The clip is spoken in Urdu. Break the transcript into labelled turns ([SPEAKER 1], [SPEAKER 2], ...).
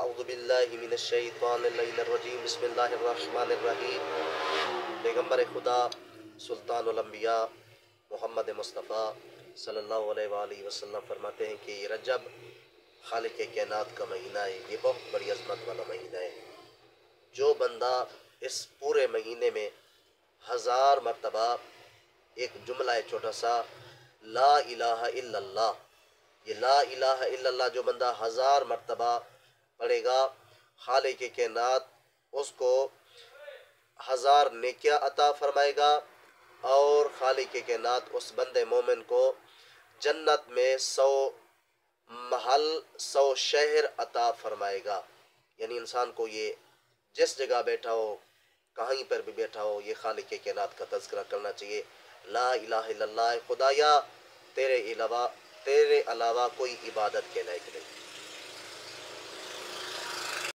[SPEAKER 1] اعوذ باللہ من الشیطان اللعین الرجیم بسم اللہ الرحمن الرحیم۔ پیغمبر خدا سلطان الانبیاء محمد مصطفیٰ صلی اللہ علیہ وآلہ وسلم فرماتے ہیں کہ یہ رجب خالق کائنات کا مہینہ ہے، یہ بہت بڑی عظمت والا مہینہ ہے۔ جو بندہ اس پورے مہینے میں 1000 مرتبہ ایک جملہ ہے چھوٹا سا، لا الہ الا اللہ، یہ لا الہ الا اللہ جو بندہ 1000 مرتبہ پڑھے گا، خالق کائنات اس کو 1000 نیکیاں عطا فرمائے گا، اور خالق کائنات اس بندے مومن کو جنت میں 100 محل 100 شہر عطا فرمائے گا۔ یعنی انسان کو یہ جس جگہ بیٹھا ہو، کہیں پر بھی بیٹھا ہو، یہ خالق کائنات کا تذکرہ کرنا چاہیے۔ لا الہ الا اللہ، خدایا تیرے علاوہ کوئی عبادت کے لائق نہیں۔